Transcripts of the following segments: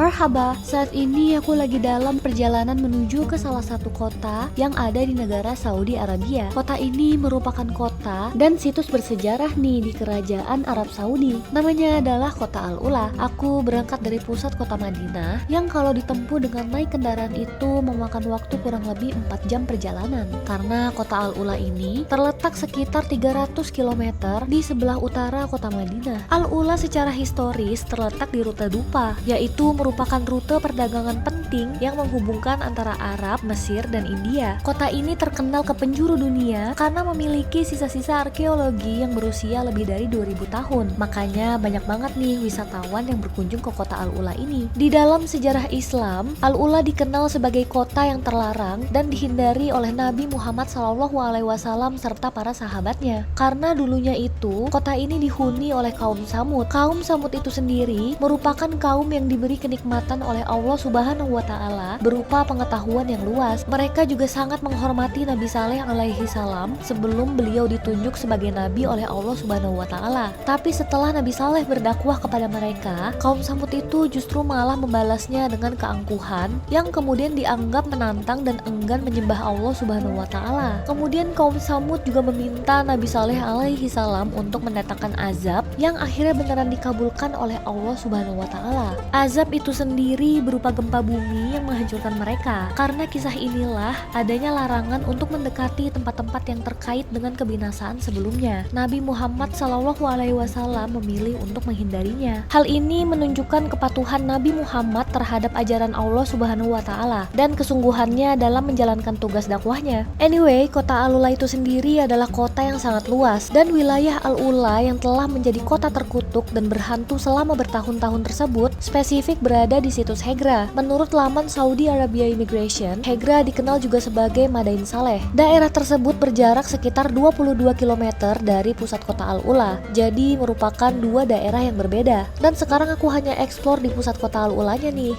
Marhaba, saat ini aku lagi dalam perjalanan menuju ke salah satu kota yang ada di negara Saudi Arabia. Kota ini merupakan kota dan situs bersejarah nih di kerajaan Arab Saudi. Namanya adalah Kota Al-Ula. Aku berangkat dari pusat kota Madinah yang kalau ditempuh dengan naik kendaraan itu memakan waktu kurang lebih 4 jam perjalanan. Karena Kota Al-Ula ini terletak sekitar 300 km di sebelah utara kota Madinah. Al-Ula secara historis terletak di rute Dupa, yaitu merupakan rute perdagangan penting yang menghubungkan antara Arab, Mesir, dan India. Kota ini terkenal ke penjuru dunia karena memiliki sisa-sisa arkeologi yang berusia lebih dari 2000 tahun. Makanya banyak banget nih wisatawan yang berkunjung ke kota Al-Ula ini. Di dalam sejarah Islam, Al-Ula dikenal sebagai kota yang terlarang dan dihindari oleh Nabi Muhammad SAW serta para sahabatnya. Karena dulunya itu, kota ini dihuni oleh kaum Samud. Kaum Samud itu sendiri merupakan kaum yang diberi kenikmatan oleh Allah Subhanahu wa Ta'ala berupa pengetahuan yang luas. Mereka juga sangat menghormati Nabi Saleh alaihi salam sebelum beliau ditunjuk sebagai nabi oleh Allah Subhanahu wa Ta'ala. Tapi setelah Nabi Saleh berdakwah kepada mereka, kaum Samud itu justru malah membalasnya dengan keangkuhan yang kemudian dianggap menantang dan enggan menyembah Allah Subhanahu wa Ta'ala. Kemudian kaum Samud juga meminta Nabi Saleh alaihi salam untuk mendatangkan azab yang akhirnya beneran dikabulkan oleh Allah Subhanahu wa Ta'ala. Azab itu sendiri berupa gempa bumi yang menghancurkan mereka. Karena kisah inilah adanya larangan untuk mendekati tempat-tempat yang terkait dengan kebinasaan sebelumnya. Nabi Muhammad SAW memilih untuk menghindarinya. Hal ini menunjukkan kepatuhan Nabi Muhammad terhadap ajaran Allah Subhanahu wa Ta'ala dan kesungguhannya dalam menjalankan tugas dakwahnya. Anyway, kota Al-Ula itu sendiri adalah kota yang sangat luas, dan wilayah Al-Ula yang telah menjadi kota terkutuk dan berhantu selama bertahun-tahun tersebut spesifik berada di situs Hegra. Menurut laman Saudi Arabia Immigration, Hegra dikenal juga sebagai Madain Saleh. Daerah tersebut berjarak sekitar 22 km dari pusat kota Al-Ula, jadi merupakan dua daerah yang berbeda. Dan sekarang aku hanya eksplor di pusat kota Al-Ulanya nih.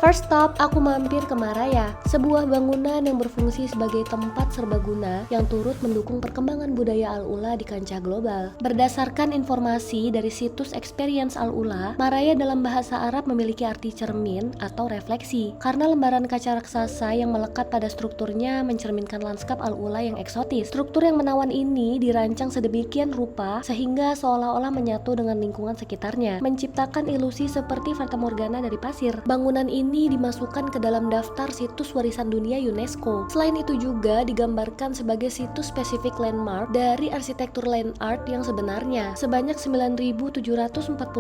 First stop, aku mampir ke Maraya, sebuah bangunan yang berfungsi sebagai tempat serbaguna yang turut mendukung perkembangan budaya Al-Ula di kancah global. Berdasarkan informasi dari situs Experience Al-Ula, Maraya dalam bahasa Arab memiliki arti cermin atau refleksi, karena lembaran kaca raksasa yang melekat pada strukturnya mencerminkan lanskap Al-Ula yang eksotis. Struktur yang menawan ini dirancang sedemikian rupa sehingga seolah-olah menyatu dengan lingkungan sekitarnya, menciptakan ilusi seperti fatamorgana dari pasir. Bangunan ini dimasukkan ke dalam daftar situs warisan dunia UNESCO. Selain itu juga digambarkan sebagai situs spesifik landmark dari arsitektur land art yang sebenarnya. Sebanyak 9.740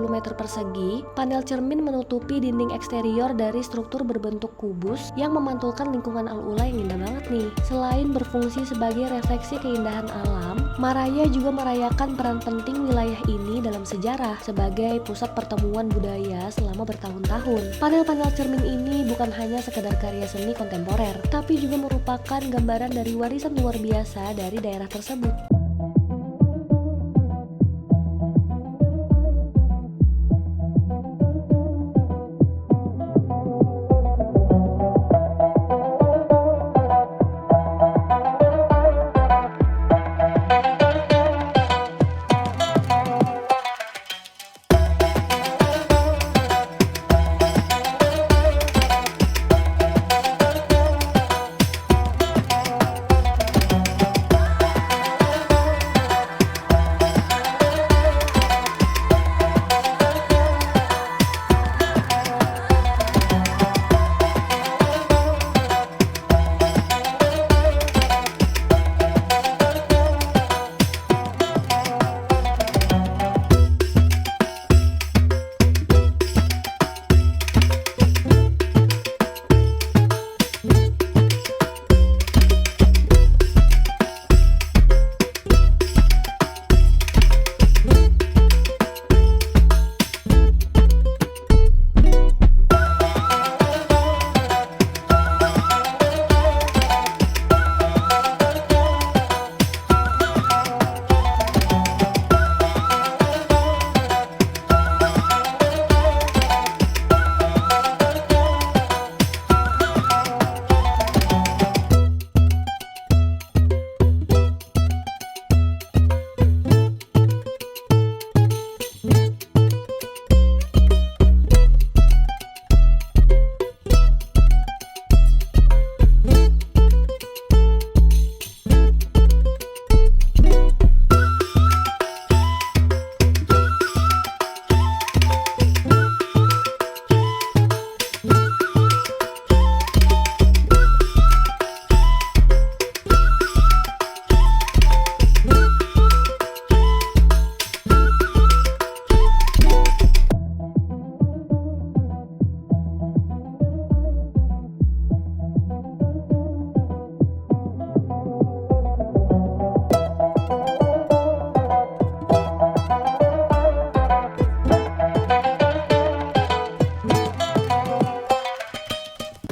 meter persegi, panel cermin menutupi dinding eksterior dari struktur berbentuk kubus yang memantulkan lingkungan Al-Ula yang indah banget nih. Selain berfungsi sebagai refleksi keindahan alam, Maraya juga merayakan peran penting wilayah ini dalam sejarah sebagai pusat pertemuan budaya selama bertahun-tahun. Panel-panel cermin ini bukan hanya sekedar sekedar karya seni kontemporer, tapi juga merupakan gambaran dari warisan luar biasa dari daerah tersebut.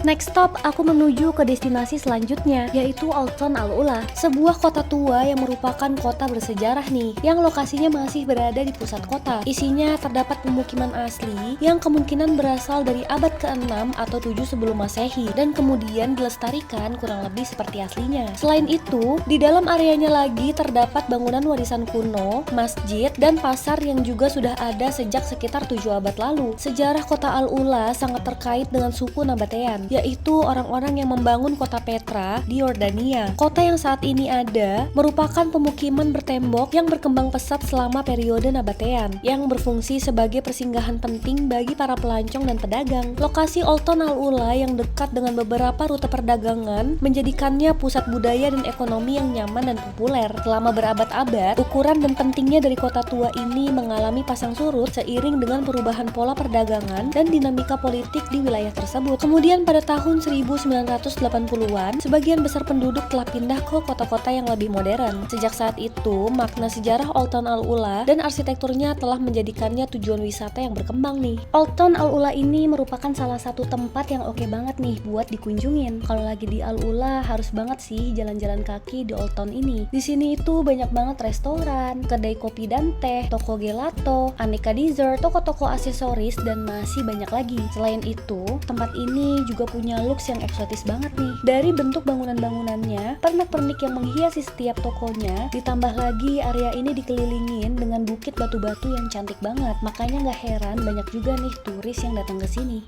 Next stop, aku menuju ke destinasi selanjutnya, yaitu Old Town Al Ula, sebuah kota tua yang merupakan kota bersejarah nih, yang lokasinya masih berada di pusat kota. Isinya terdapat pemukiman asli yang kemungkinan berasal dari abad ke-6 atau 7 sebelum Masehi, dan kemudian dilestarikan kurang lebih seperti aslinya. Selain itu, di dalam areanya lagi terdapat bangunan warisan kuno, masjid, dan pasar yang juga sudah ada sejak sekitar 7 abad lalu. Sejarah kota Al Ula sangat terkait dengan suku Nabatean, yaitu orang-orang yang membangun kota Petra di Yordania. Kota yang saat ini ada merupakan pemukiman bertembok yang berkembang pesat selama periode Nabatean, yang berfungsi sebagai persinggahan penting bagi para pelancong dan pedagang. Lokasi Old Town Al Ula yang dekat dengan beberapa rute perdagangan menjadikannya pusat budaya dan ekonomi yang nyaman dan populer. Selama berabad-abad, ukuran dan pentingnya dari kota tua ini mengalami pasang surut seiring dengan perubahan pola perdagangan dan dinamika politik di wilayah tersebut. Kemudian pada tahun 1980-an, sebagian besar penduduk telah pindah ke kota-kota yang lebih modern. Sejak saat itu, makna sejarah Old Town Al Ula dan arsitekturnya telah menjadikannya tujuan wisata yang berkembang nih. Old Town Al Ula ini merupakan salah satu tempat yang oke banget nih buat dikunjungin. Kalau lagi di Al Ula, harus banget sih jalan-jalan kaki di Old Town ini. Di sini itu banyak banget restoran, kedai kopi dan teh, toko gelato, aneka dessert, toko-toko aksesoris, dan masih banyak lagi. Selain itu, tempat ini juga punya looks yang eksotis banget nih. Dari bentuk bangunan-bangunannya, pernak-pernik yang menghiasi setiap tokonya, ditambah lagi area ini dikelilingin dengan bukit batu-batu yang cantik banget. Makanya gak heran banyak juga nih turis yang datang ke sini.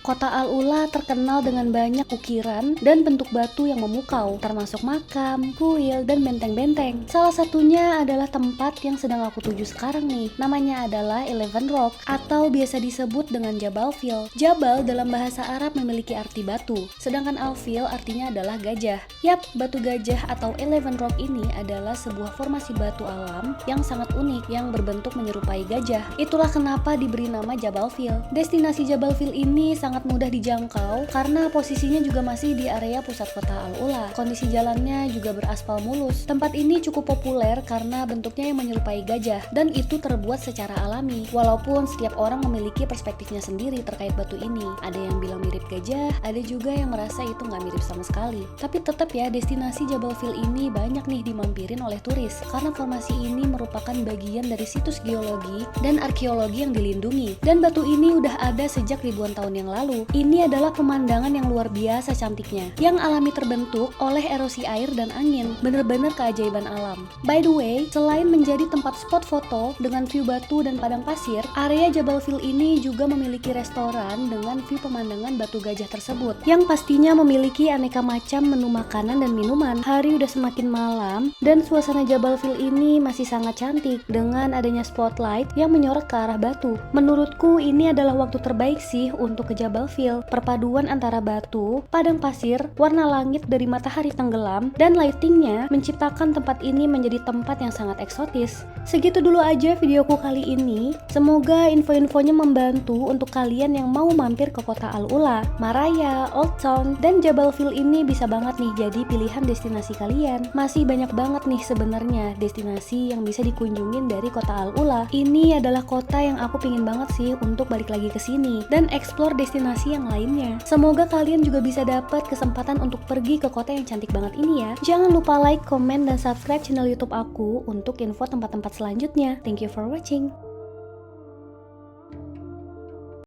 Kota Al-Ula terkenal dengan banyak ukiran dan bentuk batu yang memukau, termasuk makam, kuil, dan benteng-benteng. Salah satunya adalah tempat yang sedang aku tuju sekarang nih. Namanya adalah Eleven Rock, atau biasa disebut dengan Jabal Fil. Jabal dalam bahasa Arab memiliki arti batu, sedangkan Al-Fil artinya adalah gajah. Yap, batu gajah atau Eleven Rock ini adalah sebuah formasi batu alam yang sangat unik yang berbentuk menyerupai gajah. Itulah kenapa diberi nama Jabal Fil. Destinasi Jabal Fil ini sangat mudah dijangkau karena posisinya juga masih di area pusat kota Al-Ula. Kondisi jalannya juga beraspal mulus. Tempat ini cukup populer karena bentuknya yang menyerupai gajah dan itu terbuat secara alami. Walaupun setiap orang memiliki perspektifnya sendiri terkait batu ini. Ada yang bilang mirip gajah, ada juga yang merasa itu nggak mirip sama sekali. Tapi tetap ya, destinasi Jabal Fil ini banyak nih dimampirin oleh turis karena formasi ini merupakan bagian dari situs geologi dan arkeologi yang dilindungi. Dan batu ini udah ada sejak ribuan tahun yang lalu. Ini adalah pemandangan yang luar biasa cantiknya, yang alami terbentuk oleh erosi air dan angin. Bener-bener keajaiban alam. By the way, selain menjadi tempat spot foto dengan view batu dan padang pasir, area Jabal Fil ini juga memiliki restoran dengan view pemandangan batu gajah tersebut, yang pastinya memiliki aneka macam menu makanan dan minuman. Hari udah semakin malam, dan suasana Jabal Fil ini masih sangat cantik dengan adanya spotlight yang menyorot ke arah batu. Menurutku ini adalah waktu terbaik sih untuk ke Jabal Fil. Perpaduan antara batu, padang pasir, warna langit dari matahari tenggelam, dan lightingnya menciptakan tempat ini menjadi tempat yang sangat eksotis. Segitu dulu aja videoku kali ini. Semoga info-infonya membantu untuk kalian yang mau mampir ke kota Al-Ula, Maraya, Old Town, dan Jabal Fil ini bisa banget nih jadi pilihan destinasi kalian. Masih banyak banget nih sebenarnya destinasi yang bisa dikunjungin dari kota Al-Ula. Ini adalah kota yang aku pingin banget sih untuk balik lagi ke sini dan explore destinasi yang lainnya. Semoga kalian juga bisa dapat kesempatan untuk pergi ke kota yang cantik banget ini ya. Jangan lupa like, komen, dan subscribe channel YouTube aku untuk info tempat-tempat selanjutnya. Thank you for watching.